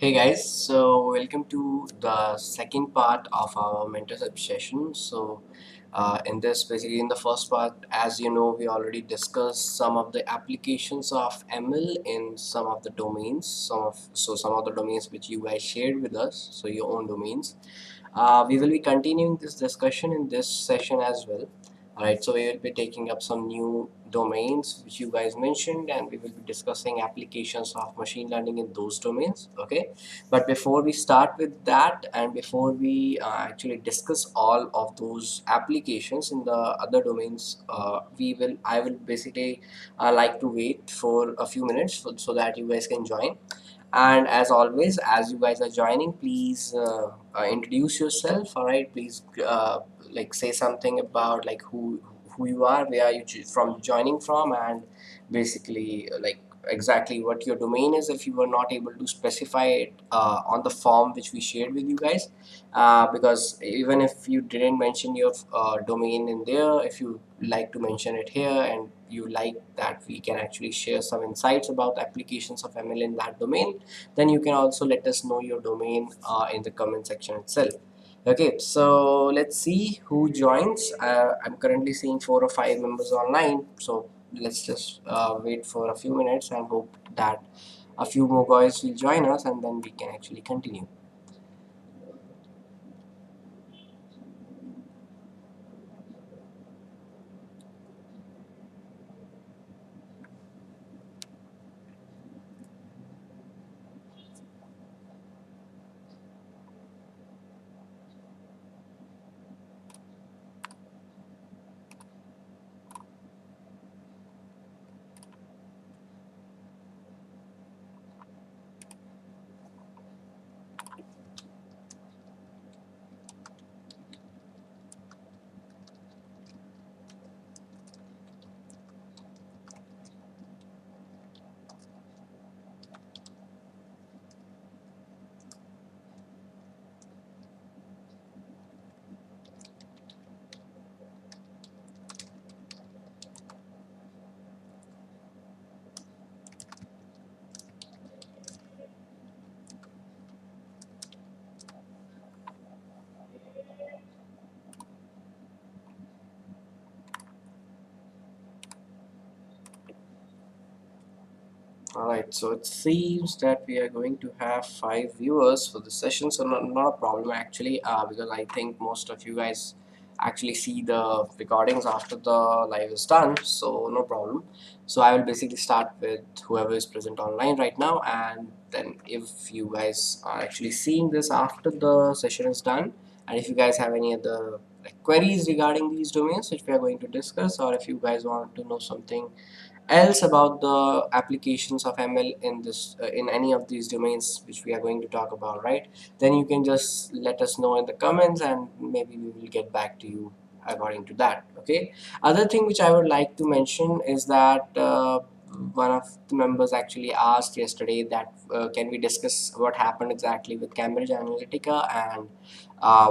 Hey guys, so welcome to the second part of our mentorship session. In this, basically, in the first part, as you know, we already discussed some of the applications of ML in some of the domains. Some of the domains which you guys shared with us, so your own domains. We will be continuing this discussion in this session as well. Alright, so we will be taking up some new domains which you guys mentioned, and we will be discussing applications of machine learning in those domains. Okay, but before we start with that, and before we actually discuss all of those applications in the other domains, I will basically like to wait for a few minutes so that you guys can join. And as always, as you guys are joining, please introduce yourself. All right, please like say something about like who you are, where are you from joining from, and basically like exactly what your domain is if you were not able to specify it on the form which we shared with you guys, because even if you didn't mention your domain in there, if you like to mention it here and you like that we can actually share some insights about applications of ML in that domain, then you can also let us know your domain in the comment section itself. Okay, so let's see who joins. I'm currently seeing 4 or 5 members online, so let's just wait for a few minutes and hope that a few more guys will join us, and then we can actually continue. Alright, so it seems that we are going to have 5 viewers for the session, so not a problem actually, because I think most of you guys actually see the recordings after the live is done, so no problem. So I will basically start with whoever is present online right now, and then if you guys are actually seeing this after the session is done, and if you guys have any other like queries regarding these domains which we are going to discuss, or if you guys want to know something else about the applications of ML in this in any of these domains which we are going to talk about, right? Then you can just let us know in the comments, and maybe we will get back to you according to that. Okay. Other thing which I would like to mention is that one of the members actually asked yesterday that can we discuss what happened exactly with Cambridge Analytica, and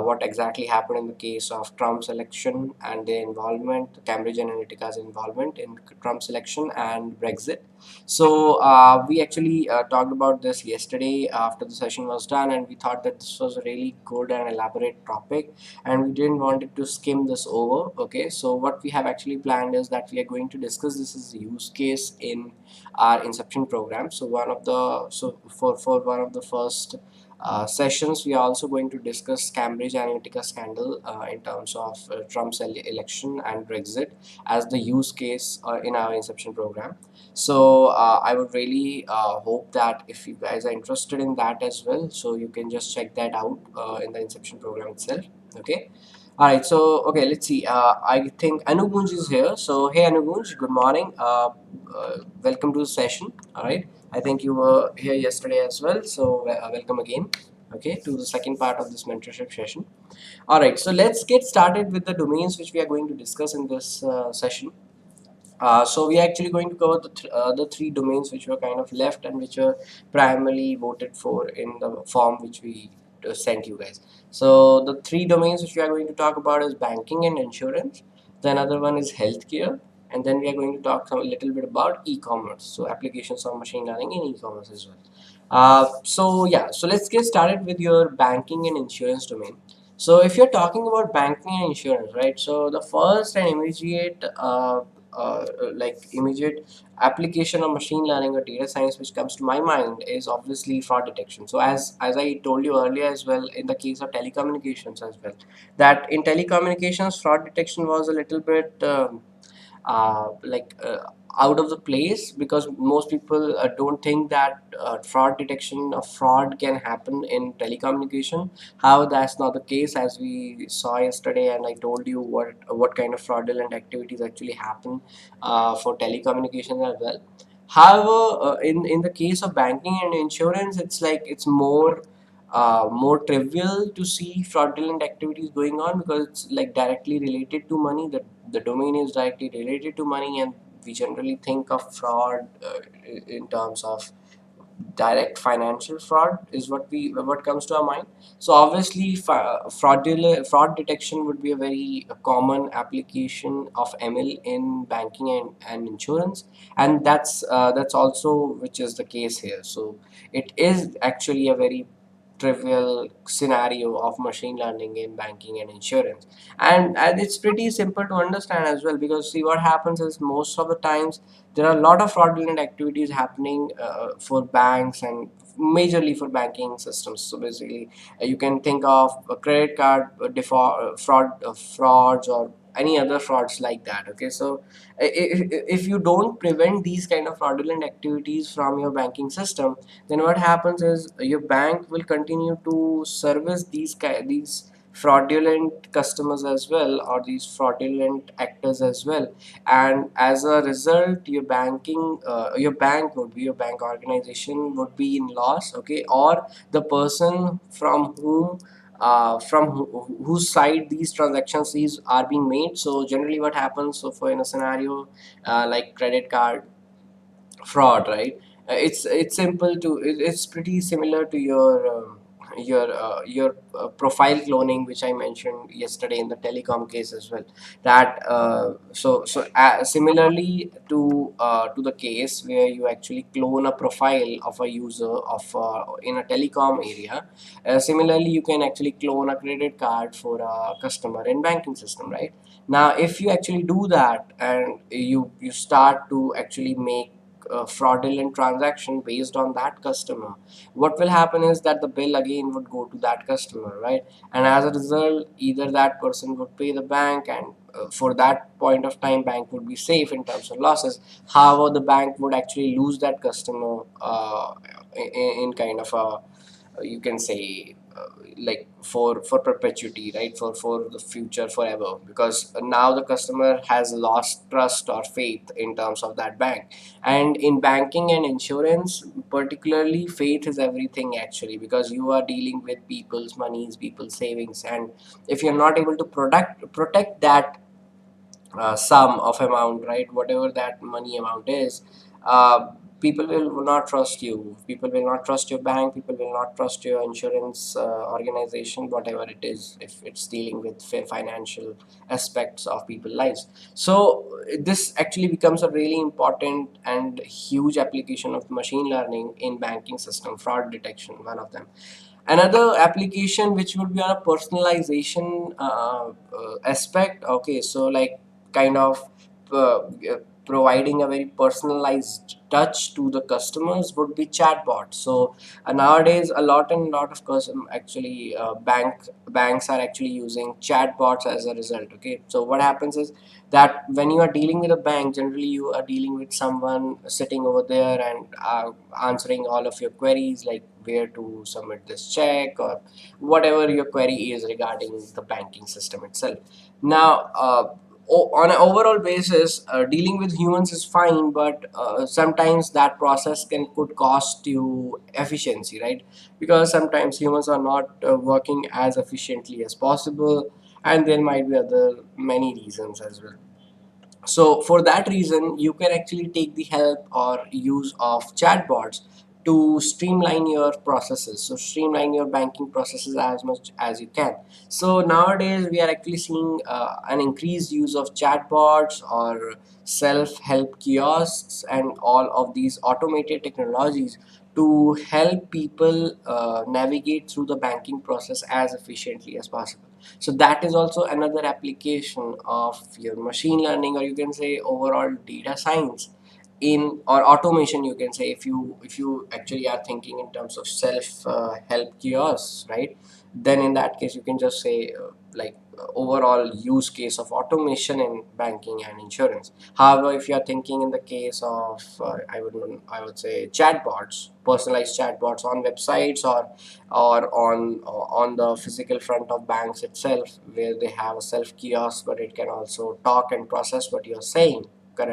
what exactly happened in the case of Trump's election and their involvement, Cambridge Analytica's involvement in Trump's election and Brexit. So we actually talked about this yesterday after the session was done, and we thought that this was a really good and elaborate topic, and we didn't want it to skim this over. Okay, so what we have actually planned is that we are going to discuss this as a use case in our Inception program. So for one of the first sessions, we are also going to discuss Cambridge Analytica scandal in terms of Trump's election and Brexit as the use case in our Inception program. So I would really hope that if you guys are interested in that as well, so you can just check that out in the Inception program itself. Okay. All right. So okay, let's see. I think Anugunj is here. So hey, Anugunj, good morning. Welcome to the session. All right. I think you were here yesterday as well. So welcome again. Okay, to the second part of this mentorship session. All right. So let's get started with the domains which we are going to discuss in this session. So we are actually going to cover the three domains which were kind of left and which were primarily voted for in the form which we sent you guys. So the three domains which we are going to talk about is banking and insurance. The another one is healthcare, and then we are going to talk a little bit about e-commerce. So applications of machine learning in e-commerce as well. So let's get started with your banking and insurance domain. So if you're talking about banking and insurance, right? So the first and immediate application of machine learning or data science which comes to my mind is obviously fraud detection. So as I told you earlier as well, in the case of telecommunications as well, that in telecommunications fraud detection was a little bit uh, like uh, out of the place, because most people don't think that fraud detection of fraud can happen in telecommunication. However, that's not the case, as we saw yesterday, and I told you what kind of fraudulent activities actually happen for telecommunications as well. However, in the case of banking and insurance, it's like it's more trivial to see fraudulent activities going on, because it's like directly related to money. The domain is directly related to money, and we generally think of fraud in terms of direct financial fraud is what comes to our mind. So obviously fraud detection would be a very common application of ML in banking and insurance, and that's also which is the case here. So it is actually a very trivial scenario of machine learning in banking and insurance, and it's pretty simple to understand as well, because see what happens is most of the times there are a lot of fraudulent activities happening for banks and majorly for banking systems. So basically you can think of a credit card frauds or any other frauds like that. Okay, so if you don't prevent these kind of fraudulent activities from your banking system, then what happens is your bank will continue to service these fraudulent customers as well, or these fraudulent actors as well, and as a result your bank would be your bank organization would be in loss. Okay, or the person whose side these transactions these are being made. So generally what happens, so for in a scenario like credit card fraud, right? It's simple to it's pretty similar to your profile cloning, which I mentioned yesterday in the telecom case as well. That similarly to the case where you actually clone a profile of a user of in a telecom area. Similarly, you can actually clone a credit card for a customer in banking system, right? Now if you actually do that and you start to actually make fraudulent transaction based on that customer, what will happen is that the bill again would go to that customer, right? And as a result, either that person would pay the bank, and for that point of time bank would be safe in terms of losses. However, the bank would actually lose that customer in kind of a you can say like for perpetuity, right? For the future forever, because now the customer has lost trust or faith in terms of that bank. And in banking and insurance particularly, faith is everything actually, because you are dealing with people's monies, people's savings, and if you're not able to protect that sum of amount, right? Whatever that money amount is, uh, people will not trust you. People will not trust your bank. People will not trust your insurance organization, whatever it is, if it's dealing with financial aspects of people's lives. So this actually becomes a really important and huge application of machine learning in banking system fraud detection, one of them. Another application which would be on a personalization aspect. Okay, so like kind of uh, uh, providing a very personalized touch to the customers would be chatbots. So nowadays a lot of actually banks are actually using chatbots as a result. Okay, so what happens is that when you are dealing with a bank, generally you are dealing with someone sitting over there and answering all of your queries, like where to submit this check or whatever your query is regarding the banking system itself. Now on an overall basis, dealing with humans is fine, but sometimes that process could cost you efficiency, right? Because sometimes humans are not working as efficiently as possible, and there might be other many reasons as well. So for that reason, you can actually take the help or use of chatbots to streamline your processes. So streamline your banking processes as much as you can. So nowadays we are actually seeing an increased use of chatbots or self-help kiosks and all of these automated technologies to help people navigate through the banking process as efficiently as possible. So that is also another application of your machine learning, or you can say overall data science in, or automation, you can say, if you actually are thinking in terms of self help kiosks, right? Then in that case you can just say overall use case of automation in banking and insurance. However, if you are thinking in the case of I would say chatbots, personalized chatbots on websites, or on the physical front of banks itself, where they have a self kiosk but it can also talk and process what you're saying, kind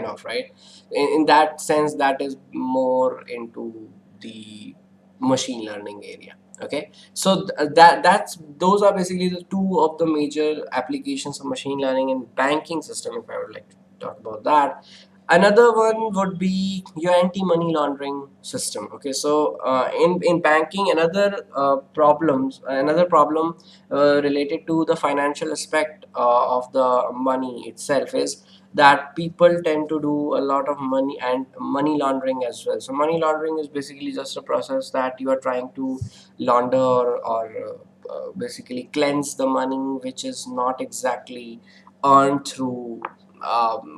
of, right? In that sense, that is more into the machine learning area. Okay, so that's those are basically the two of the major applications of machine learning in banking system, if I would like to talk about that. Another one would be your anti-money laundering system. Okay, so in banking, another problem related to the financial aspect of the money itself is that people tend to do a lot of money and money laundering as well. So money laundering is basically just a process that you are trying to launder, or basically cleanse the money which is not exactly earned through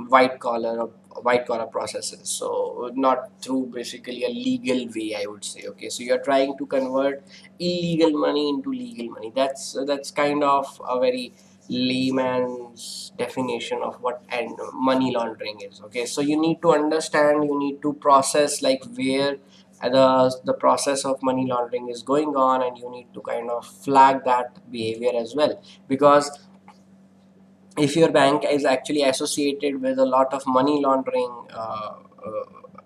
white collar processes, so not through basically a legal way, I would say. Okay, so you're trying to convert illegal money into legal money. That's kind of a very layman's definition of what and money laundering is. Okay, so you need to understand, you need to process like where the process of money laundering is going on, and you need to kind of flag that behavior as well. Because if your bank is actually associated with a lot of money laundering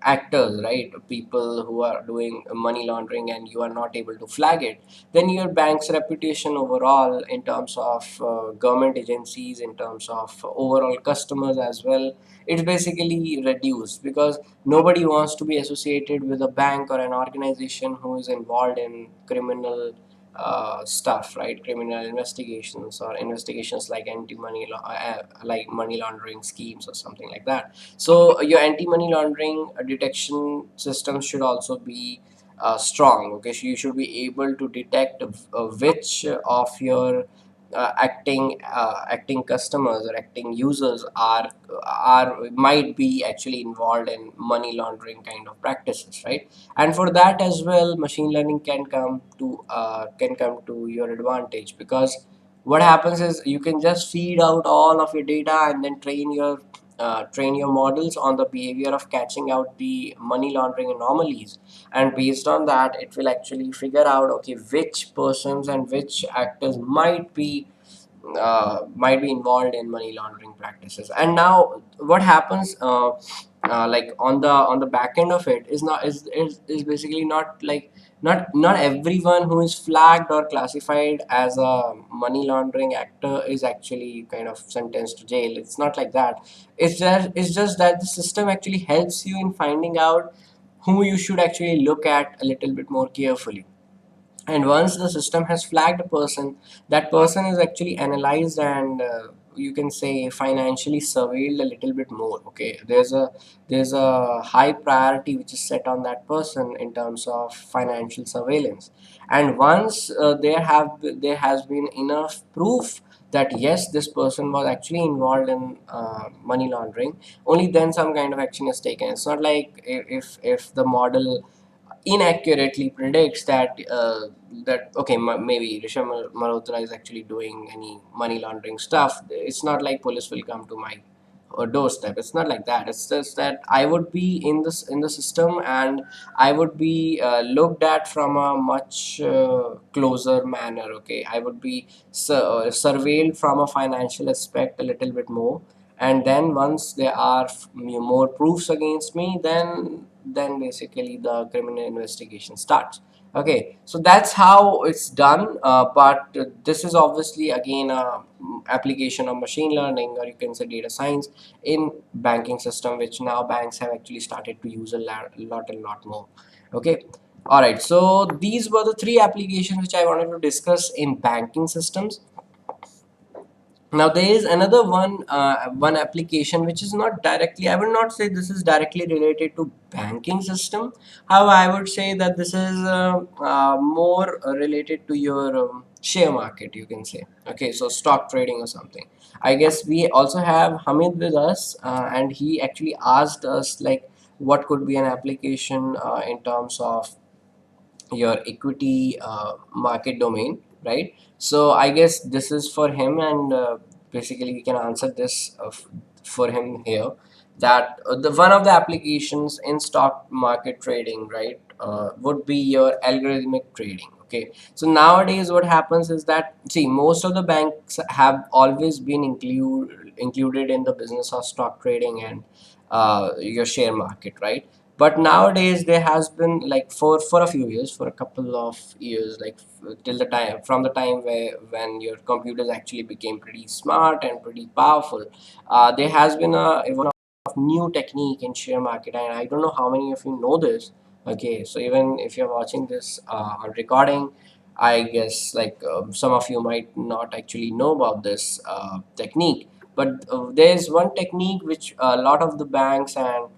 actors, right, people who are doing money laundering, and you are not able to flag it, then your bank's reputation overall in terms of government agencies, in terms of overall customers as well, it's basically reduced, because nobody wants to be associated with a bank or an organization who is involved in criminal stuff, right? Criminal investigations, or investigations like like money laundering schemes or something like that. So your anti-money laundering detection system should also be strong. Okay, so you should be able to detect which of your acting customers or acting users are might be actually involved in money laundering kind of practices, right? And for that as well, machine learning can come to your advantage, because what happens is you can just feed out all of your data and then train your models on the behavior of catching out the money laundering anomalies, and based on that it will actually figure out, okay, which persons and which actors might be involved in money laundering practices. And now what happens, like on the back end of it, is basically not like, not everyone who is flagged or classified as a money laundering actor is actually kind of sentenced to jail. It's not like that. It's just that the system actually helps you in finding out who you should actually look at a little bit more carefully. And once the system has flagged a person, that person is actually analyzed and you can say financially surveilled a little bit more. Okay, there's a high priority which is set on that person in terms of financial surveillance. And once there has been enough proof that yes, this person was actually involved in money laundering, only then some kind of action is taken. It's not like if the model inaccurately predicts that okay, maybe Rishabh Malhotra is actually doing any money laundering stuff. It's not like police will come to my doorstep. It's not like that. It's just that I would be in the system, and I would be looked at from a much closer manner. Okay, I would be surveilled from a financial aspect a little bit more, and then once there are more proofs against me, then basically the criminal investigation starts. Okay, so that's how it's done. But this is obviously again a application of machine learning, or you can say data science, in banking system, which now banks have actually started to use a lot more. Okay, all right, so these were the three applications which I wanted to discuss in banking systems. Now there is another one application which is not directly, I would not say this is directly related to banking system. However, I would say that this is more related to your share market, you can say. Okay, so stock trading or something. I guess we also have Hamid with us, and he actually asked us like what could be an application in terms of your equity market domain, right? So I guess this is for him, and basically we can answer this for him here. That the one of the applications in stock market trading, right, would be your algorithmic trading. Okay, so nowadays what happens is that, see, most of the banks have always been included in the business of stock trading and your share market, right? But nowadays there has been like for a few years, for a couple of years, like till the time, from the time where when your computers actually became pretty smart and pretty powerful, there has been a evolution of new technique in share market, and I don't know how many of you know this. Okay, so even if you're watching this on recording, I guess like some of you might not actually know about this technique. But there's one technique which a lot of the banks and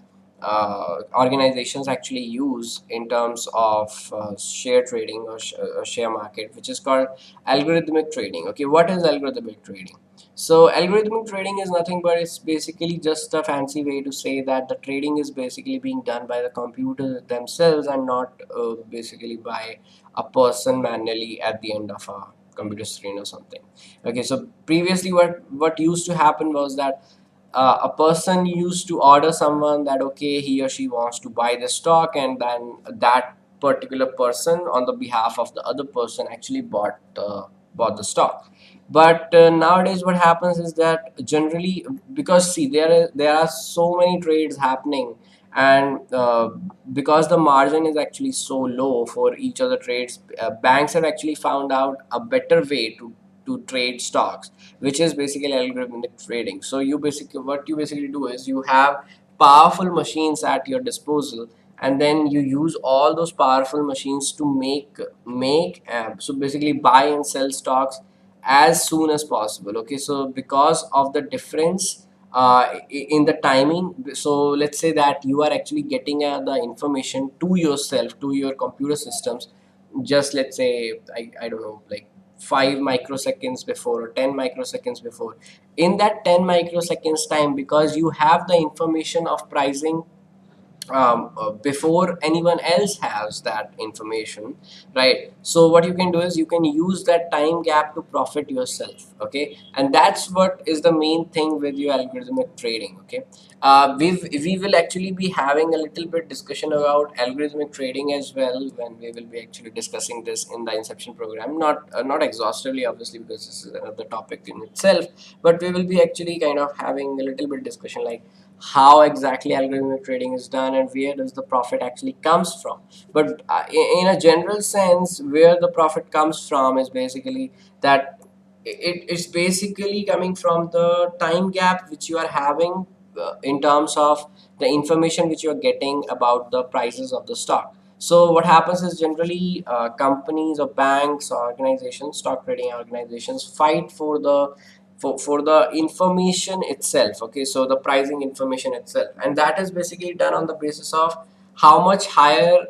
organizations actually use in terms of share trading or share market, which is called algorithmic trading. Okay, what is algorithmic trading? So algorithmic trading is nothing but it's basically just a fancy way to say that the trading is basically being done by the computer themselves and not basically by a person manually at the end of a computer screen or something. Okay, so previously what used to happen was that a person used to order someone that okay, he or she wants to buy the stock, and then that particular person on the behalf of the other person actually bought the stock. But nowadays what happens is that generally, because see, there are so many trades happening, and because the margin is actually so low for each of the trades, banks have actually found out a better way to trade stocks, which is basically algorithmic trading. So what you basically do is you have powerful machines at your disposal, and then you use all those powerful machines to so basically buy and sell stocks as soon as possible. Okay, so because of the difference in the timing, so let's say that you are actually getting the information to yourself, to your computer systems, just let's say I don't know, like 5 microseconds before or 10 microseconds before. In that 10 microseconds time, because you have the information of pricing before anyone else has that information, right? So what you can do is you can use that time gap to profit yourself. Okay, and that's what is the main thing with your algorithmic trading. Okay, we will actually be having a little bit discussion about algorithmic trading as well when we will be actually discussing this in the Inception program. Not exhaustively, obviously, because this is another topic in itself, but we will be actually kind of having a little bit discussion like how exactly algorithmic trading is done and where does the profit actually comes from. But in a general sense, where the profit comes from is basically that it's basically coming from the time gap which you are having in terms of the information which you are getting about the prices of the stock. So what happens is generally companies or banks or organizations, stock trading organizations, fight for the information itself. Okay, so the pricing information itself, and that is basically done on the basis of how much higher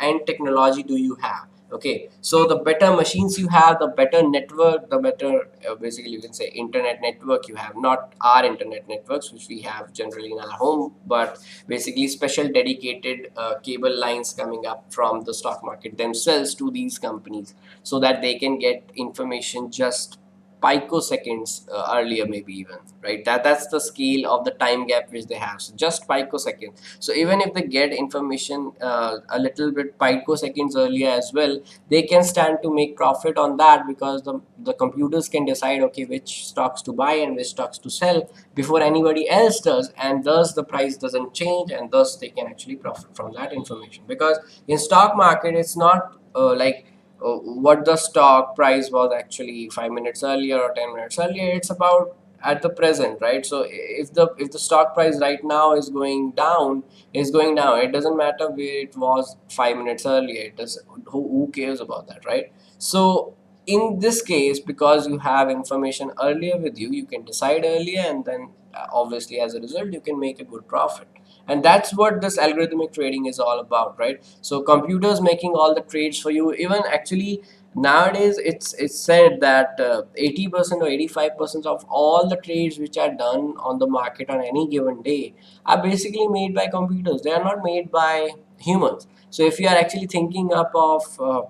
end technology do you have. Okay, so the better machines you have, the better network, the better basically you can say internet network you have, not our internet networks which we have generally in our home, but basically special dedicated cable lines coming up from the stock market themselves to these companies, so that they can get information just picoseconds earlier, maybe even, right? That's the scale of the time gap which they have, so just picoseconds. So even if they get information a little bit picoseconds earlier as well, they can stand to make profit on that, because the computers can decide okay which stocks to buy and which stocks to sell before anybody else does, and thus the price doesn't change, and thus they can actually profit from that information. Because in stock market it's not like what the stock price was actually 5 minutes earlier or 10 minutes earlier. It's about at the present, right? So if the stock price right now is going down, it doesn't matter where it was 5 minutes earlier. It does, who cares about that, right? So in this case, because you have information earlier with you, you can decide earlier, and then obviously as a result you can make a good profit. And that's what this algorithmic trading is all about, right? So computers making all the trades for you. Even actually nowadays it's said that 80% or 85% of all the trades which are done on the market on any given day are basically made by computers. They are not made by humans. So if you are actually thinking up of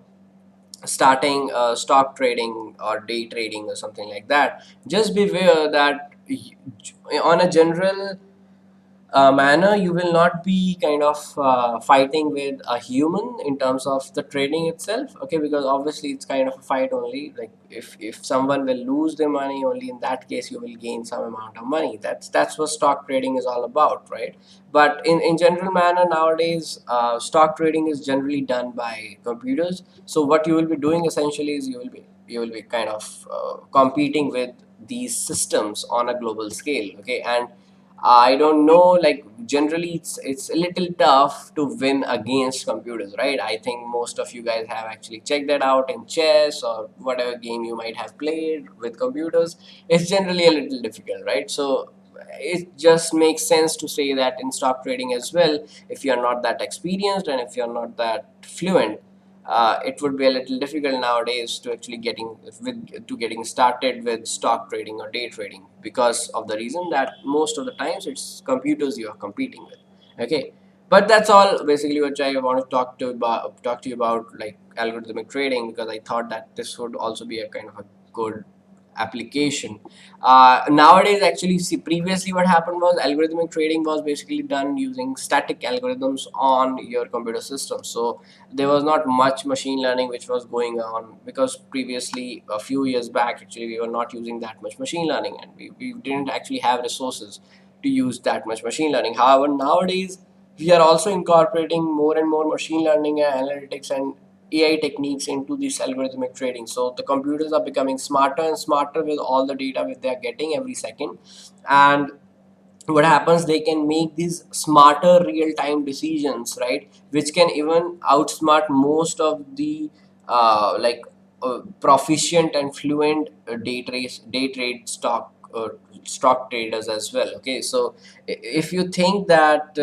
starting stock trading or day trading or something like that, just beware that on a general manner, you will not be kind of fighting with a human in terms of the trading itself, okay? Because obviously it's kind of a fight only. Like if someone will lose their money, only in that case you will gain some amount of money. That's what stock trading is all about, right? But in general manner nowadays, stock trading is generally done by computers. So what you will be doing essentially is you will be kind of competing with these systems on a global scale, okay? And I don't know, like generally it's a little tough to win against computers, right? I think most of you guys have actually checked that out in chess or whatever game you might have played with computers. It's generally a little difficult, right? So it just makes sense to say that in stock trading as well, if you're not that experienced and if you're not that fluent, it would be a little difficult nowadays to actually getting started with stock trading or day trading, because of the reason that most of the times it's computers you are competing with, okay? But that's all basically what I want to talk to you about, like algorithmic trading, because I thought that this would also be a kind of a good application. Nowadays, actually, see, previously what happened was algorithmic trading was basically done using static algorithms on your computer system. So there was not much machine learning which was going on, because previously a few years back actually we were not using that much machine learning, and we didn't actually have resources to use that much machine learning. However, nowadays we are also incorporating more and more machine learning and analytics and AI techniques into this algorithmic trading. So the computers are becoming smarter and smarter with all the data that they are getting every second. And what happens, they can make these smarter real-time decisions, right, which can even outsmart most of the proficient and fluent day trade stock traders as well, okay? So if you think that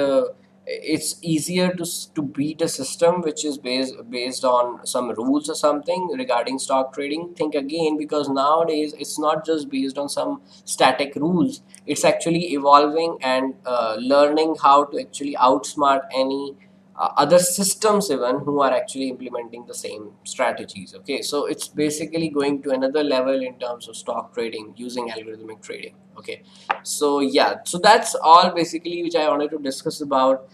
it's easier to beat a system which is based on some rules or something regarding stock trading, think again, because nowadays it's not just based on some static rules. It's actually evolving and learning how to actually outsmart any other systems even who are actually implementing the same strategies, okay? So it's basically going to another level in terms of stock trading using algorithmic trading, okay? So yeah, so that's all basically which I wanted to discuss about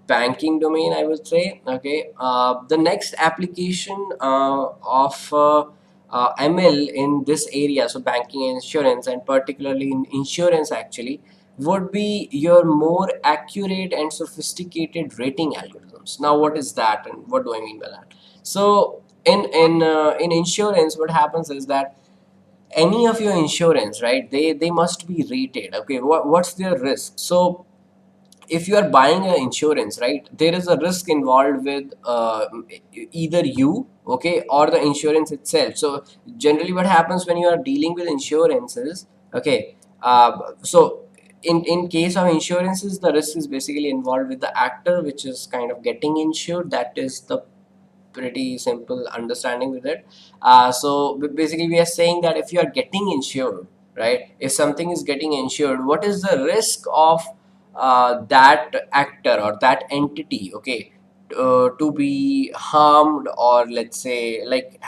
banking domain, I would say, okay? The next application of ML in this area, so banking and insurance, and particularly in insurance actually, would be your more accurate and sophisticated rating algorithms. Now, what is that, and what do I mean by that? So, in insurance, what happens is that any of your insurance, right? They must be rated. Okay, what's their risk? So if you are buying an insurance, right, there is a risk involved with either you, okay, or the insurance itself. So generally what happens when you are dealing with insurances, okay, so in case of insurances, the risk is basically involved with the actor which is kind of getting insured. That is the pretty simple understanding with it. So basically we are saying that if you are getting insured, right, if something is getting insured, what is the risk of that actor or that entity, okay, to be harmed, or let's say like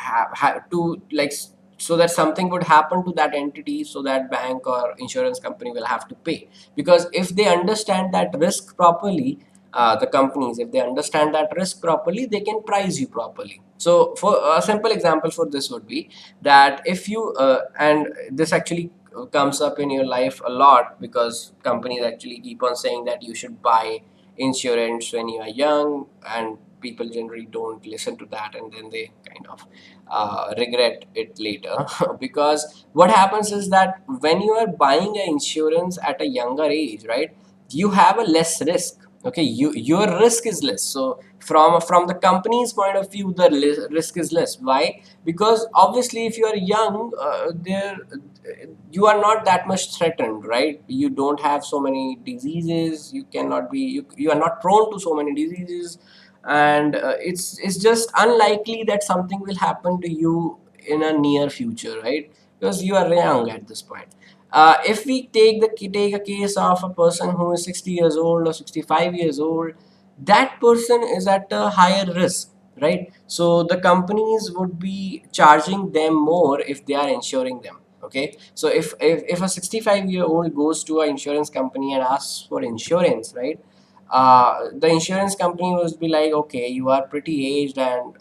to like so that something would happen to that entity, so that bank or insurance company will have to pay. Because if they understand that risk properly, the companies, if they understand that risk properly, they can price you properly. So for a simple example for this would be that if you and this actually comes up in your life a lot, because companies actually keep on saying that you should buy insurance when you are young, and people generally don't listen to that, and then they kind of regret it later. Because what happens is that when you are buying an insurance at a younger age, right, you have a less risk, Okay, your risk is less. So from the company's point of view, the risk is less. Why? Because obviously if you are young, there you are not that much threatened, right? You don't have so many diseases, you cannot be, you are not prone to so many diseases, and it's just unlikely that something will happen to you in a near future, right? Because you are young at this point. If we take a case of a person who is 60 years old or 65 years old, that person is at a higher risk, right? So the companies would be charging them more if they are insuring them. Okay, so if a 65-year-old goes to an insurance company and asks for insurance, right? The insurance company will be like, okay, you are pretty aged and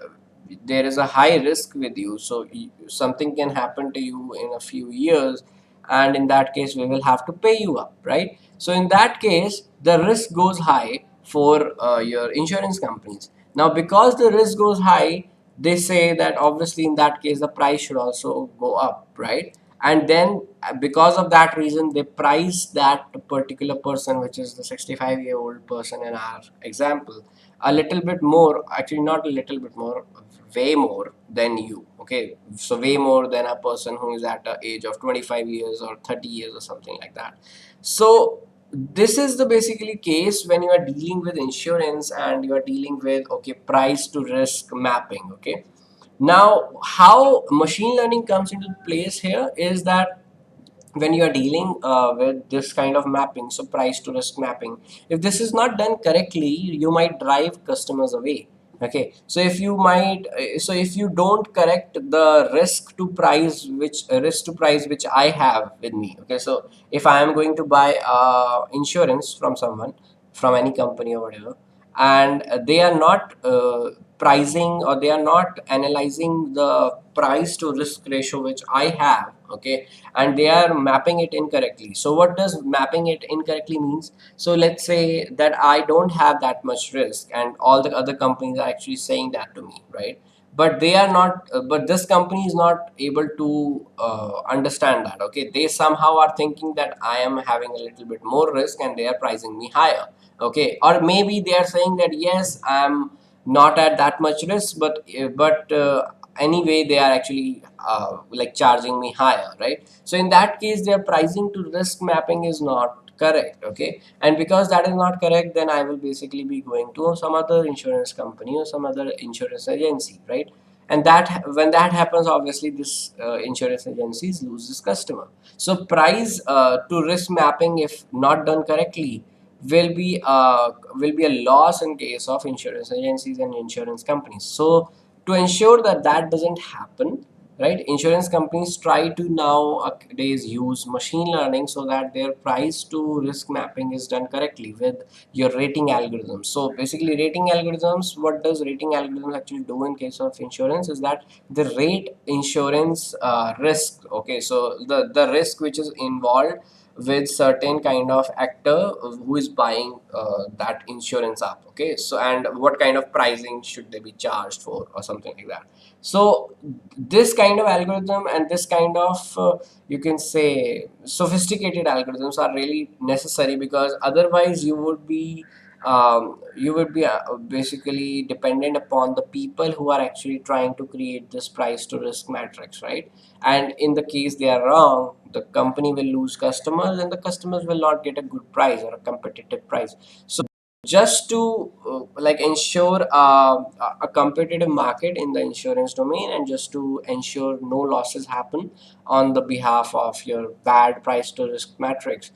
there is a high risk with you, so something can happen to you in a few years, and in that case we will have to pay you up, right? So in that case the risk goes high for your insurance companies. Now because the risk goes high, they say that obviously in that case the price should also go up, right? And then because of that reason they price that particular person, which is the 65-year-old person in our example, a little bit more, actually not a little bit more, way more than you. Okay, so way more than a person who is at the age of 25 years or 30 years or something like that. So this is the basically case when you are dealing with insurance and you are dealing with, okay, price to risk mapping. Okay, now how machine learning comes into place here is that when you are dealing with this kind of mapping, so price to risk mapping, if this is not done correctly, you might drive customers away. Okay, so if you don't correct the risk to price which I have with me. Okay, so if I am going to buy insurance from someone, from any company or whatever, and they are not pricing, or they are not analyzing the price to risk ratio which I have, okay, and they are mapping it incorrectly. So what does mapping it incorrectly means? So let's say that I don't have that much risk and all the other companies are actually saying that to me, right? But they are not but this company is not able to understand that. Okay, they somehow are thinking that I am having a little bit more risk and they are pricing me higher. Okay, or maybe they are saying that yes, I'm not at that much risk, but anyway they are actually like charging me higher, right? So in that case their pricing to risk mapping is not correct. Okay, and because that is not correct, then I will basically be going to some other insurance company or some other insurance agency, right? And that when that happens, obviously this insurance agencies loses customer. So price to risk mapping, if not done correctly, will be a loss in case of insurance agencies and insurance companies. So to ensure that that doesn't happen, right, insurance companies try to nowadays use machine learning so that their price to risk mapping is done correctly with your rating algorithms. So basically rating algorithms, what does rating algorithms actually do in case of insurance is that they rate insurance risk. Okay, so the risk which is involved with certain kind of actor who is buying that insurance up. Okay, so and what kind of pricing should they be charged for or something like that. So this kind of algorithm and this kind of you can say sophisticated algorithms are really necessary, because otherwise you would be basically dependent upon the people who are actually trying to create this price to risk matrix, right? And in the case they are wrong, the company will lose customers and the customers will not get a good price or a competitive price. So just to like ensure a competitive market in the insurance domain, and just to ensure no losses happen on the behalf of your bad price to risk matrix,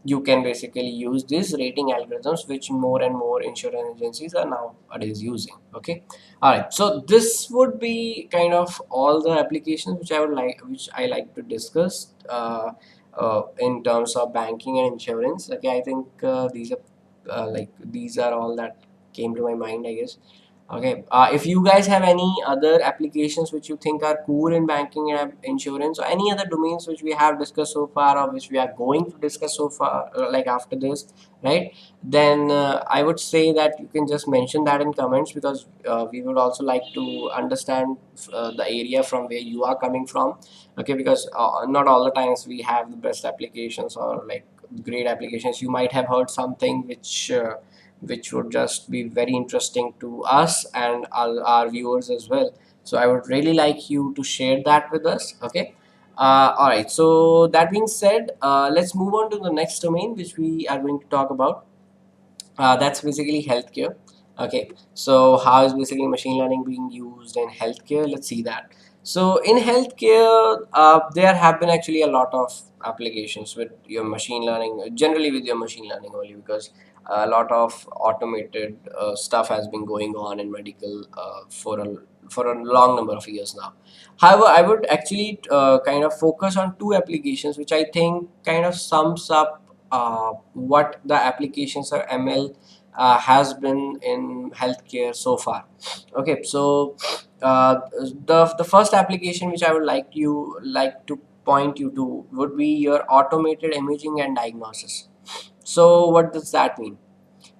you can basically use these rating algorithms, which more and more insurance agencies are nowadays using. Okay, all right, so this would be kind of all the applications which I like to discuss in terms of banking and insurance. Okay, I think these are all that came to my mind, I guess. Okay, if you guys have any other applications which you think are cool in banking and insurance, or any other domains which we have discussed so far, or which we are going to discuss so far, like after this, right? Then I would say that you can just mention that in comments, because we would also like to understand the area from where you are coming from. Okay, because not all the times we have the best applications or like great applications. You might have heard something which would just be very interesting to us and our viewers as well. So I would really like you to share that with us. Okay. All right. So that being said, let's move on to the next domain, which we are going to talk about. That's basically healthcare. Okay, so how is basically machine learning being used in healthcare? Let's see that. So in healthcare, there have been actually a lot of applications with your machine learning, generally with your machine learning only, because a lot of automated stuff has been going on in medical for a long number of years now. However, I would actually kind of focus on two applications, which I think kind of sums up what the applications or ML has been in healthcare so far. Okay, so the first application which I would like to point you to would be your automated imaging and diagnosis. So what does that mean?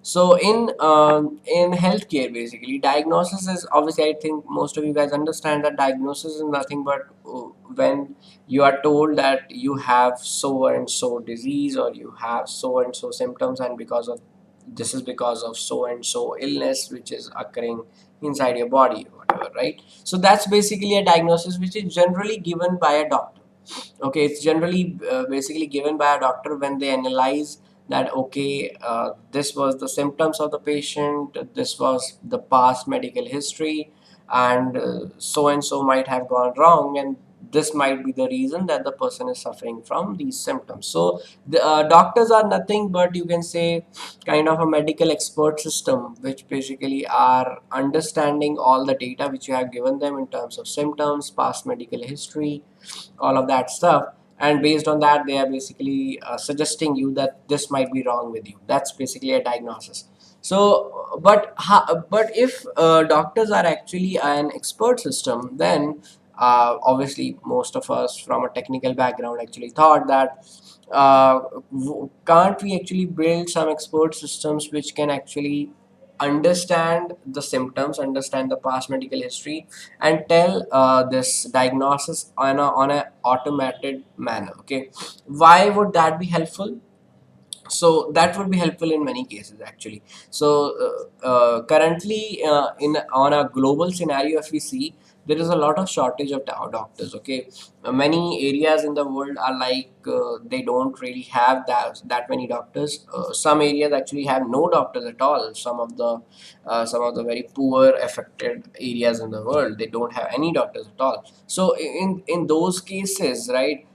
So in healthcare, basically, diagnosis is obviously. I think most of you guys understand that diagnosis is nothing but when you are told that you have so and so disease or you have so and so symptoms, and because of this is because of so and so illness which is occurring inside your body, whatever, right? So that's basically a diagnosis which is generally given by a doctor. Okay, it's generally basically given by a doctor when they analyze that, okay, this was the symptoms of the patient, this was the past medical history, and so and so might have gone wrong, and this might be the reason that the person is suffering from these symptoms. So the doctors are nothing but, you can say, kind of a medical expert system which basically are understanding all the data which you have given them in terms of symptoms, past medical history, all of that stuff, and based on that they are basically suggesting you that this might be wrong with you. That's basically a diagnosis. So but if doctors are actually an expert system, then obviously most of us from a technical background actually thought that can't we actually build some expert systems which can actually understand the symptoms, understand the past medical history, and tell this diagnosis on a automated manner. Okay, why would that be helpful? So that would be helpful in many cases actually. So currently in on a global scenario, if we see, there is a lot of shortage of doctors. Okay, many areas in the world are like they don't really have that many doctors. Some areas actually have no doctors at all. Some of the very poor affected areas in the world, they don't have any doctors at all. So in those cases, right,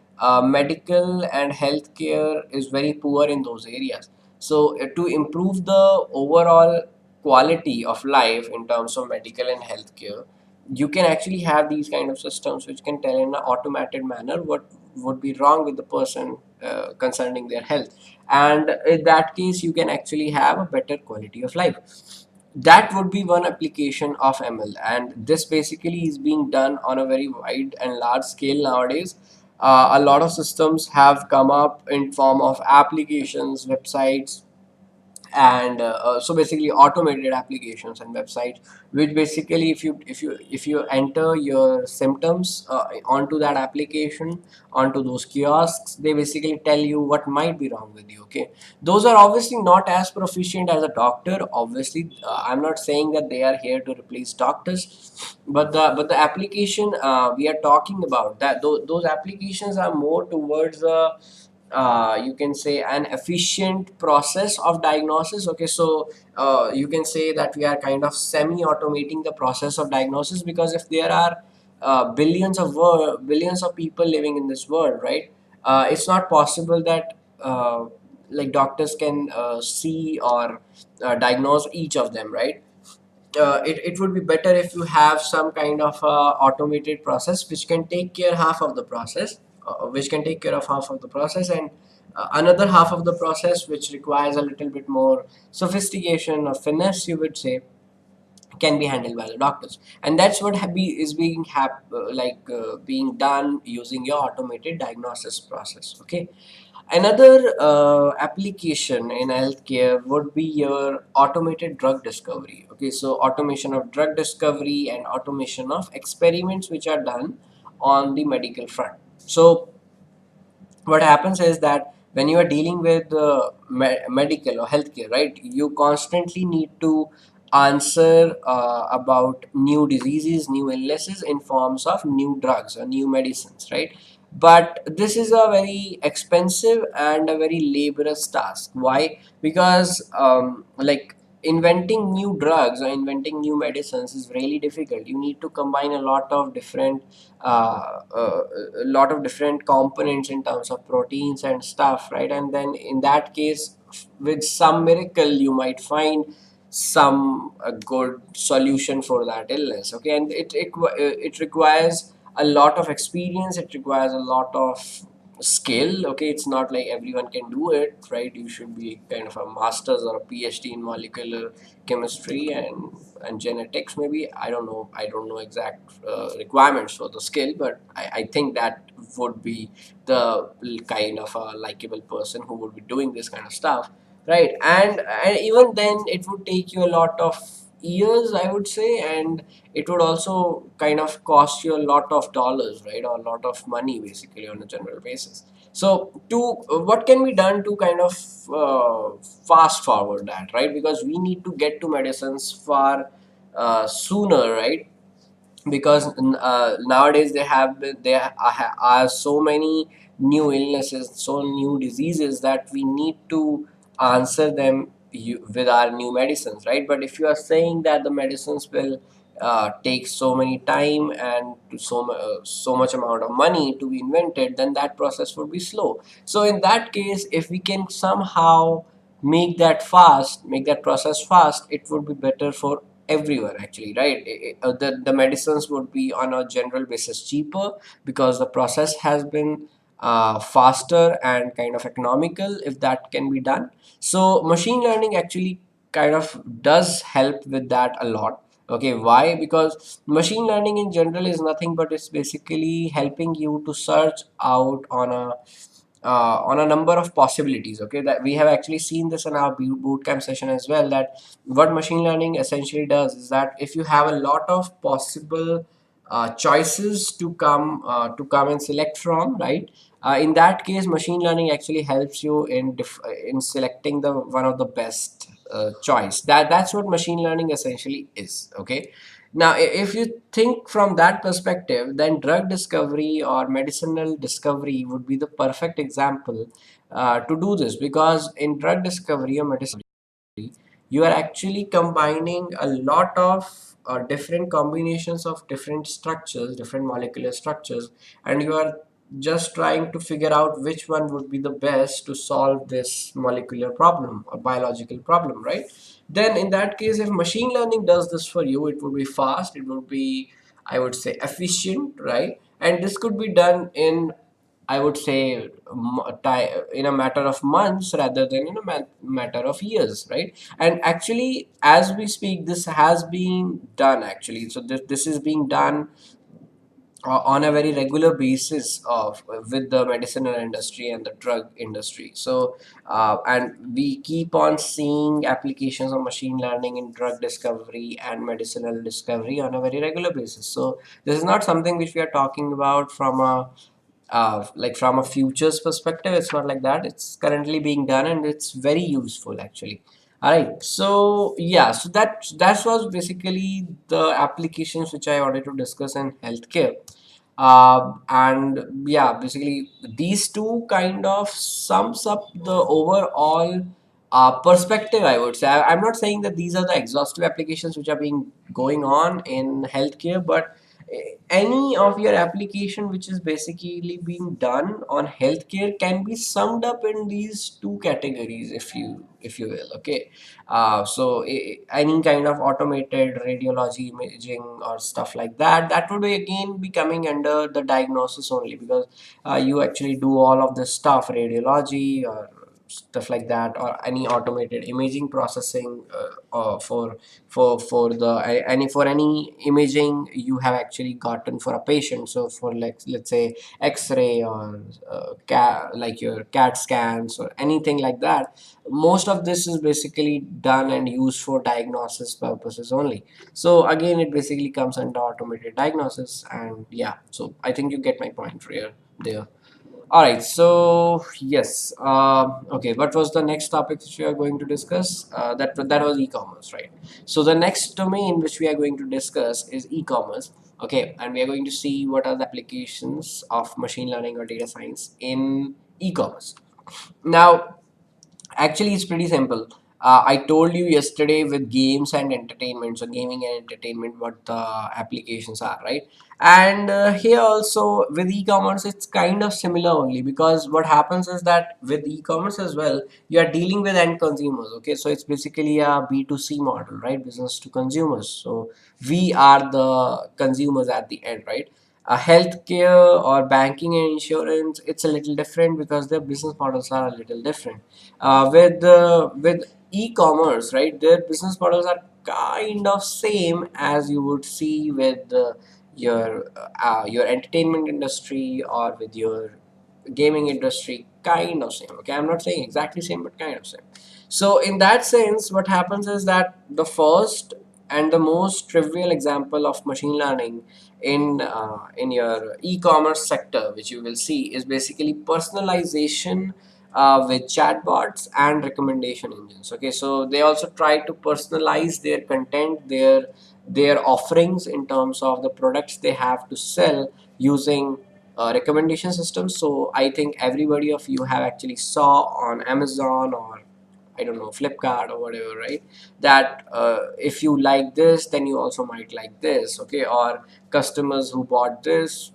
medical and healthcare is very poor in those areas. So to improve the overall quality of life in terms of medical and healthcare, you can actually have these kind of systems which can tell in an automated manner what would be wrong with the person concerning their health, and in that case you can actually have a better quality of life. That would be one application of ML, and this basically is being done on a very wide and large scale nowadays. A lot of systems have come up in form of applications, websites, and so basically automated applications and websites, which basically if you enter your symptoms onto that application, onto those kiosks, they basically tell you what might be wrong with you. Okay, those are obviously not as proficient as a doctor. Obviously, I'm not saying that they are here to replace doctors, but the application we are talking about, that those applications are more towards you can say an efficient process of diagnosis. Okay, so you can say that we are kind of semi automating the process of diagnosis, because if there are billions of people living in this world, right, it's not possible that like doctors can see or diagnose each of them, right? It would be better if you have some kind of automated process which can take care half of the process, which can take care of half of the process, and another half of the process which requires a little bit more sophistication or finesse, you would say, can be handled by the doctors. And that's what is being being done using your automated diagnosis process. Okay, another application in healthcare would be your automated drug discovery. Okay, so automation of drug discovery and automation of experiments which are done on the medical front. So what happens is that when you are dealing with medical or healthcare, right, you constantly need to answer about new diseases, new illnesses in forms of new drugs or new medicines, right? But this is a very expensive and a very laborious task. Why? Because like inventing new drugs or inventing new medicines is really difficult. You need to combine a lot of different components in terms of proteins and stuff, right? And then in that case, with some miracle, you might find some a good solution for that illness. Okay, and it requires a lot of experience. It requires a lot of skill. Okay, it's not like everyone can do it, right? You should be kind of a master's or a PhD in molecular chemistry and genetics, maybe. I don't know exact requirements for the skill, but I think that would be the kind of a likable person who would be doing this kind of stuff, right? And even then it would take you a lot of years, I would say, and it would also kind of cost you a lot of dollars, right, or a lot of money basically on a general basis. So to what can be done to kind of fast forward that, right? Because we need to get to medicines far sooner, right? Because nowadays there are so many new illnesses, so new diseases, that we need to answer them with our new medicines, right? But if you are saying that the medicines will take so many time and so much amount of money to be invented, then that process would be slow. So in that case, if we can somehow make that process fast, it would be better for everyone actually, right? The medicines would be on a general basis cheaper because the process has been faster and kind of economical if that can be done. So machine learning actually kind of does help with that a lot. Okay, why? Because machine learning in general is nothing but it's basically helping you to search out on a number of possibilities. Okay, that we have actually seen this in our boot camp session as well, that what machine learning essentially does is that if you have a lot of possible choices to come and select from, right? In that case, machine learning actually helps you in selecting the one of the best choice. That's what machine learning essentially is. Okay, now if you think from that perspective, then drug discovery or medicinal discovery would be the perfect example to do this, because in drug discovery or medicine, you are actually combining a lot of different combinations of different structures, different molecular structures, and you are just trying to figure out which one would be the best to solve this molecular problem or biological problem, right? Then in that case, if machine learning does this for you, it would be fast, it would be, I would say, efficient, right? And this could be done in, I would say, in a matter of months rather than in a matter of years, right? And actually, as we speak, this has been done actually. So this is being done on a very regular basis of with the medicinal industry and the drug industry. So and we keep on seeing applications of machine learning in drug discovery and medicinal discovery on a very regular basis. So this is not something which we are talking about from a like from a futures perspective. It's not like that. It's currently being done and it's very useful actually. All right, so yeah, so that was basically the applications which I wanted to discuss in healthcare. And yeah, basically these two kind of sums up the overall perspective, I would say. I'm not saying that these are the exhaustive applications which are being going on in healthcare, but any of your application which is basically being done on healthcare can be summed up in these two categories, if you will. Okay, so any kind of automated radiology imaging or stuff like that, that would be again be coming under the diagnosis only, because you actually do all of this stuff, radiology or stuff like that, or any automated imaging processing for any imaging you have actually gotten for a patient. So for, like, let's say x-ray or like your cat scans or anything like that, most of this is basically done and used for diagnosis purposes only. So again, it basically comes under automated diagnosis. And yeah, so I think you get my point here there. All right, so yes, okay. What was the next topic which we are going to discuss? That was e-commerce, right? So the next domain which we are going to discuss is e-commerce. Okay, and we are going to see what are the applications of machine learning or data science in e-commerce. Now, actually, it's pretty simple. I told you yesterday with games and entertainment, so gaming and entertainment, what the applications are, right? And here also with e-commerce, it's kind of similar only because what happens is that with e-commerce as well, you are dealing with end consumers. Okay, so it's basically a B2C model, right? Business to consumers. So we are the consumers at the end, right? Healthcare or banking and insurance, it's a little different because their business models are a little different. With e-commerce, right, their business models are kind of same as you would see with your entertainment industry or with your gaming industry, kind of same. Okay, I'm not saying exactly same, but kind of same. So in that sense, what happens is that the first and the most trivial example of machine learning in your e-commerce sector, which you will see, is basically personalization with chatbots and recommendation engines. Okay, so they also try to personalize their content, their offerings in terms of the products they have to sell using recommendation systems. So I think everybody of you have actually saw on Amazon or I don't know, Flipkart or whatever, right? That if you like this, then you also might like this, okay? Or customers who bought this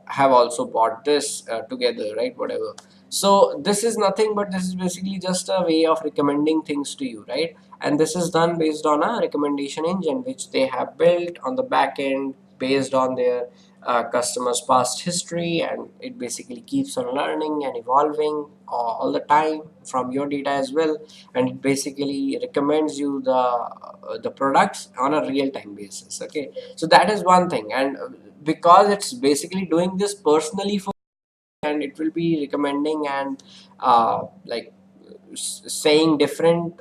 have also bought this together, right? Whatever. So this is nothing but this is basically just a way of recommending things to you, right? And this is done based on a recommendation engine which they have built on the back end based on their customers' past history, and it basically keeps on learning and evolving all the time from your data as well, and it basically recommends you the products on a real time basis. Okay, so that is one thing, and because it's basically doing this personally for, and it will be recommending and like saying different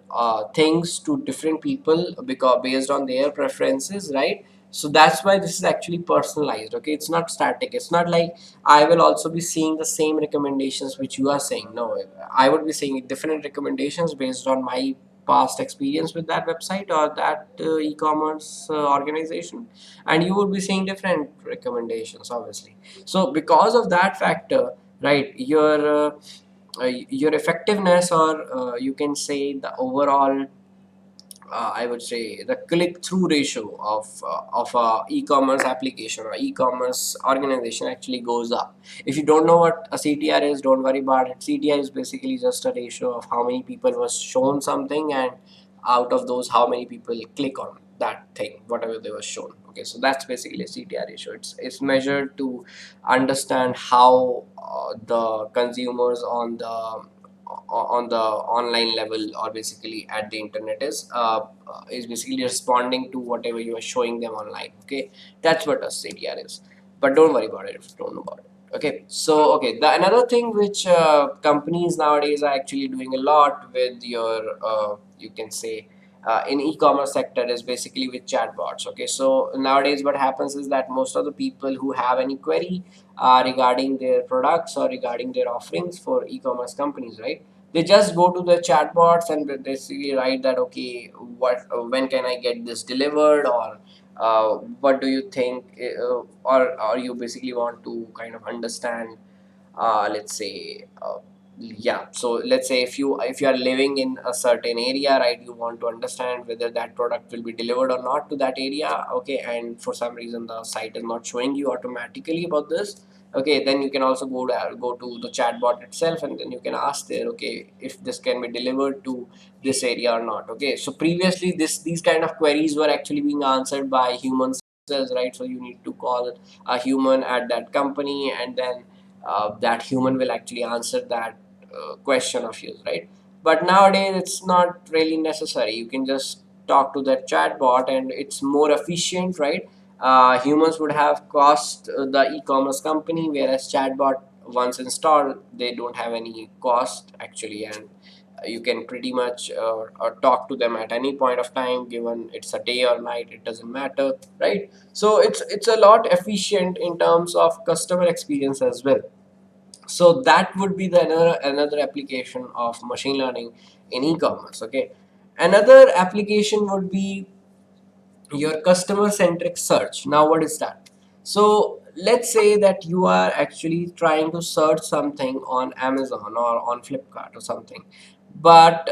things to different people because based on their preferences, right? So that's why this is actually personalized. Okay, it's not static. It's not like I will also be seeing the same recommendations which you are saying. No, I would be seeing different recommendations based on my past experience with that website or that e-commerce organization, and you would be seeing different recommendations obviously. So because of that factor, right, your effectiveness or you can say the overall I would say the click-through ratio of a e-commerce application or e-commerce organization actually goes up. If you don't know what a CTR is, don't worry about it. CTR is basically just a ratio of how many people was shown something, and out of those, how many people click on that thing, whatever they were shown. Okay, so that's basically a CTR ratio. It's measured to understand how the consumers on the online level or basically at the internet is basically responding to whatever you are showing them online. Okay, that's what a CTR is, but don't worry about it if you don't know about it. Okay, so okay, the another thing which companies nowadays are actually doing a lot with your you can say in e-commerce sector is basically with chatbots. Okay, so nowadays what happens is that most of the people who have any query regarding their products or regarding their offerings for e-commerce companies, right, they just go to the chatbots and basically write that, okay, what when can I get this delivered, or what do you think, or you basically want to kind of understand let's say yeah, so let's say if you are living in a certain area, right, you want to understand whether that product will be delivered or not to that area. Okay, and for some reason the site is not showing you automatically about this. Okay, then you can also go to the chatbot itself, and then you can ask there, okay, if this can be delivered to this area or not. Okay, so previously these kind of queries were actually being answered by humans, right? So you need to call a human at that company, and then that human will actually answer that question of yours, right? But nowadays it's not really necessary. You can just talk to that chatbot, and it's more efficient, right? Humans would have cost the e-commerce company, whereas chatbot once installed, they don't have any cost actually, and you can pretty much talk to them at any point of time, given it's a day or night, it doesn't matter, right? So it's a lot efficient in terms of customer experience as well. So that would be the another application of machine learning in e-commerce. Okay, another application would be your customer centric search. Now what is that? So let's say that you are actually trying to search something on Amazon or on Flipkart or something, but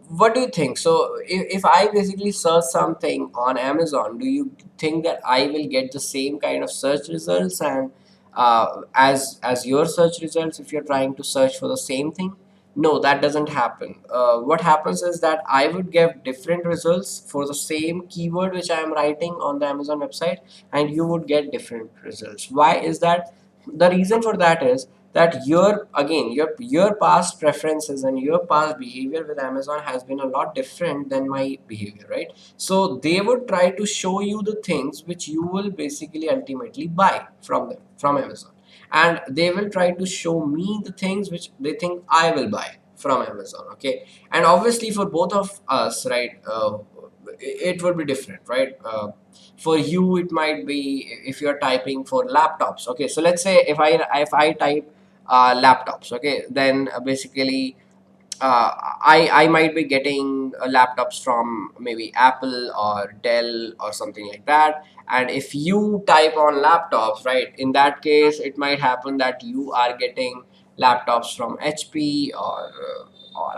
what do you think? So if I basically search something on Amazon, do you think that I will get the same kind of search results and as your search results if you're trying to search for the same thing? No, that doesn't happen. What happens is that I would get different results for the same keyword which I am writing on the Amazon website, and you would get different results. Why is that? The reason for that is that your past preferences and your past behavior with Amazon has been a lot different than my behavior, right? So they would try to show you the things which you will basically ultimately buy from them, from Amazon, and they will try to show me the things which they think I will buy from Amazon. Okay, and obviously for both of us, right, it would be different, right? For you, it might be if you're typing for laptops. Okay, so let's say if I type laptops, okay, then basically I might be getting laptops from maybe Apple or Dell or something like that. And if you type on laptops, right, in that case, it might happen that you are getting laptops from HP or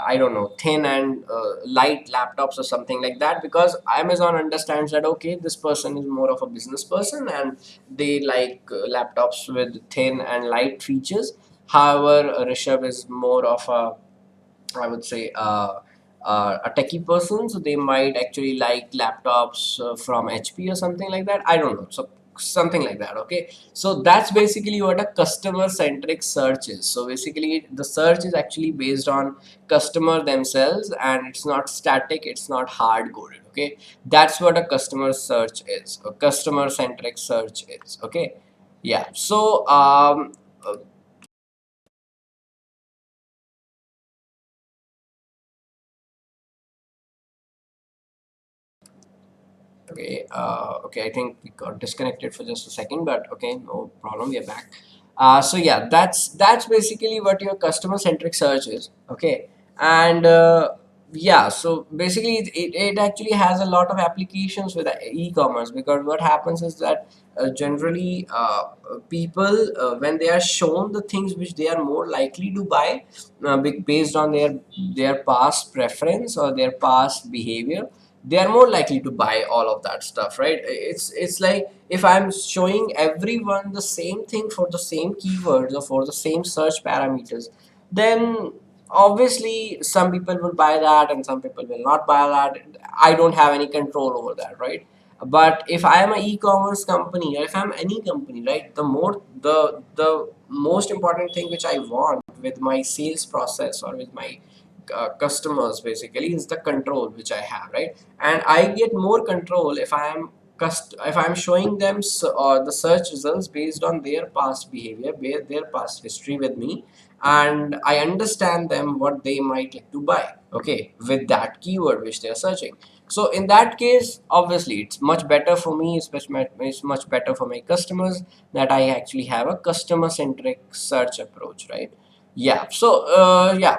I don't know, thin and light laptops or something like that, because Amazon understands that okay, this person is more of a business person and they like laptops with thin and light features. However, Rishabh is more of a, I would say, a techie person, so they might actually like laptops from HP or something like that. I don't know. So something like that. Okay. So that's basically what a customer centric search is. So basically, the search is actually based on customer themselves, and it's not static. It's not hard coded. Okay. That's what a customer search is. A customer centric search is. Okay. Yeah. So okay, okay, I think we got disconnected for just a second, but okay, no problem, we are back. So yeah, that's basically what your customer centric search is. Okay, and yeah, so basically it actually has a lot of applications with e-commerce, because what happens is that generally people when they are shown the things which they are more likely to buy based on their past preference or their past behavior, they are more likely to buy all of that stuff, right? It's like if I'm showing everyone the same thing for the same keywords or for the same search parameters, then obviously some people will buy that and some people will not buy that. I don't have any control over that, right? But if I am an e-commerce company, or if I'm any company, right, the most important thing which I want with my sales process or with my customers basically is the control which I have, right? And I get more control if if I'm showing them the search results based on their past behavior, their past history with me, and I understand them what they might like to buy, okay, with that keyword which they are searching. So in that case, obviously it's much better for me, especially it's much better for my customers that I actually have a customer centric search approach, right? Yeah, so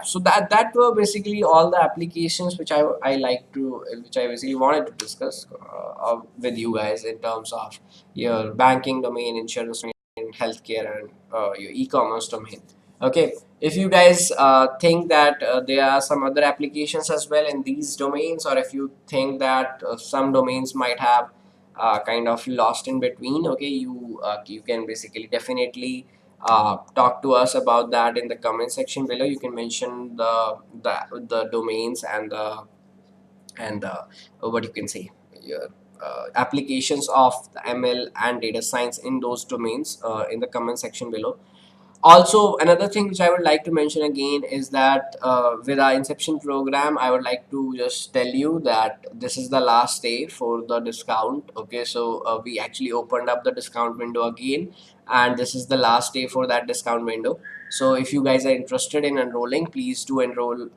so that were basically all the applications which I like to which I basically wanted to discuss with you guys in terms of your banking domain, insurance domain, healthcare, and your e-commerce domain. Okay, if you guys think that there are some other applications as well in these domains, or if you think that some domains might have kind of lost in between, okay, you can basically definitely talk to us about that in the comment section below. You can mention the domains and the what you can say, your applications of the ML and data science in those domains in the comment section below. Also, another thing which I would like to mention again is that with our Inception program, I would like to just tell you that this is the last day for the discount. Okay, so we actually opened up the discount window again, and this is the last day for that discount window. So if you guys are interested in enrolling, please do enroll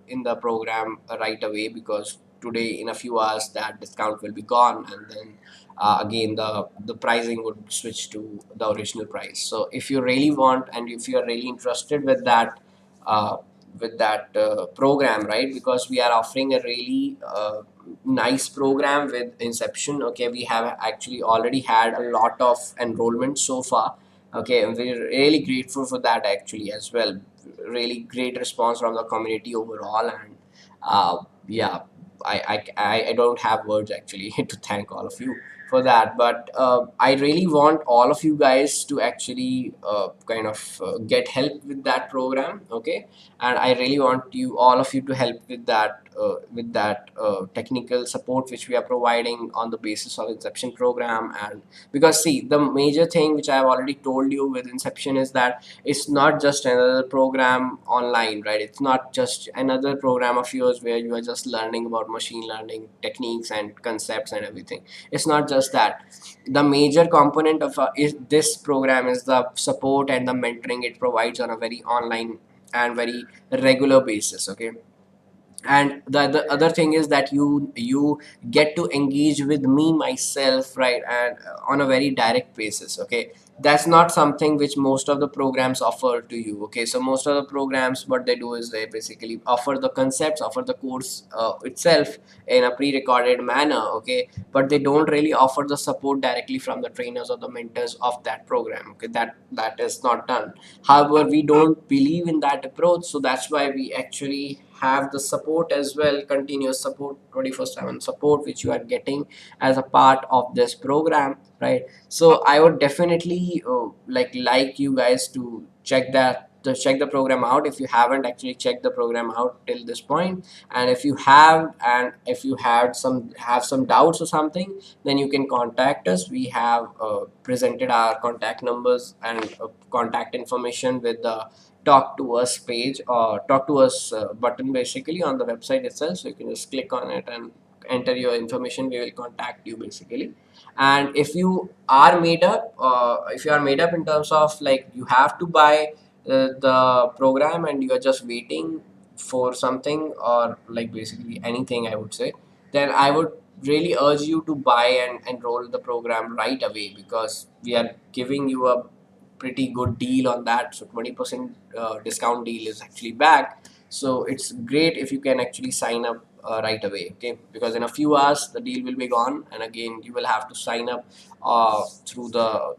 in the program right away, because today, in a few hours that discount will be gone, and then again the pricing would switch to the original price. So if you really want, and if you are really interested uh, with that program, right, because we are offering a really nice program with Inception. Okay, we have actually already had a lot of enrollment so far. Okay, and we're really grateful for that actually as well. Really great response from the community overall, and yeah, I don't have words actually to thank all of you for that. But I really want all of you guys to actually kind of get help with that program. Okay, and I really want you, all of you, to help with that technical support which we are providing on the basis of Inception program. And because see, the major thing which I have already told you with Inception is that it's not just another program online, right? It's not just another program of yours where you are just learning about machine learning techniques and concepts and everything. It's not just that. The major component of is this program is the support and the mentoring it provides on a very online and very regular basis. Okay, and the other thing is that you get to engage with me myself, right, and on a very direct basis. Okay, that's not something which most of the programs offer to you. Okay, so most of the programs, what they do is they basically offer the concepts, offer the course itself in a pre-recorded manner. Okay, but they don't really offer the support directly from the trainers or the mentors of that program. Okay, that is not done. However, we don't believe in that approach, so that's why we actually have the support as well, continuous support, 24/7 support, which you are getting as a part of this program, right? So I would definitely like you guys to check the program out if you haven't actually checked the program out till this point. And if you have, and if you have some doubts or something, then you can contact us. We have presented our contact numbers and contact information with the talk to us page, or talk to us button basically on the website itself. So you can just click on it and enter your information. We will contact you basically. And if you are made up in terms of like you have to buy the program and you are just waiting for something, or like basically anything, I would say, then I would really urge you to buy and enroll the program right away, because we are giving you a pretty good deal on that. So 20% discount deal is actually back. So it's great if you can actually sign up right away. Okay, because in a few hours the deal will be gone, and again you will have to sign up through the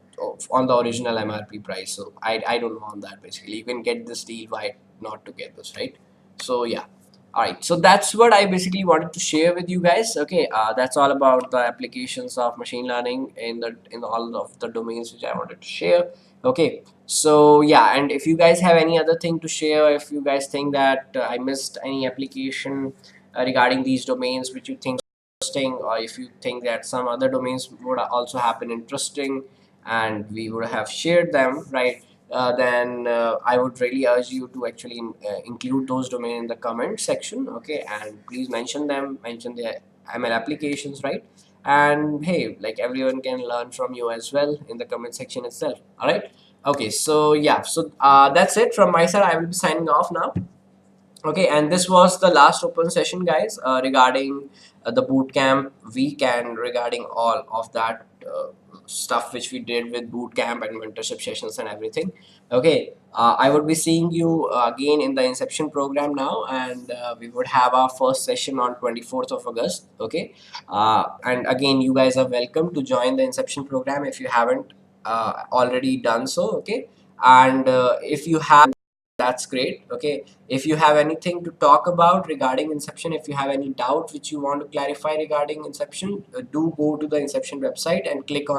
on the original MRP price. So I don't want that. Basically, you can get this deal, why not to get this, right? So yeah. All right, so that's what I basically wanted to share with you guys. Okay, that's all about the applications of machine learning in all of the domains which I wanted to share. Okay, so yeah, and if you guys have any other thing to share, if you guys think that I missed any application regarding these domains which you think interesting, or if you think that some other domains would also have been interesting and we would have shared them, right, then I would really urge you to actually include those domains in the comment section. Okay, and please mention them, mention the ML applications, right? And hey, like everyone can learn from you as well in the comment section itself. All right, okay, so yeah, so that's it from my side. I will be signing off now. Okay, and this was the last open session, guys, regarding the bootcamp week, and regarding all of that stuff which we did with bootcamp and mentorship sessions and everything. Okay, I would be seeing you again in the Inception program now, and we would have our first session on 24th of August. Okay, and again, you guys are welcome to join the Inception program if you haven't already done so. Okay, and if you have, that's great. Okay, if you have anything to talk about regarding Inception, if you have any doubt which you want to clarify regarding Inception, do go to the Inception website and click on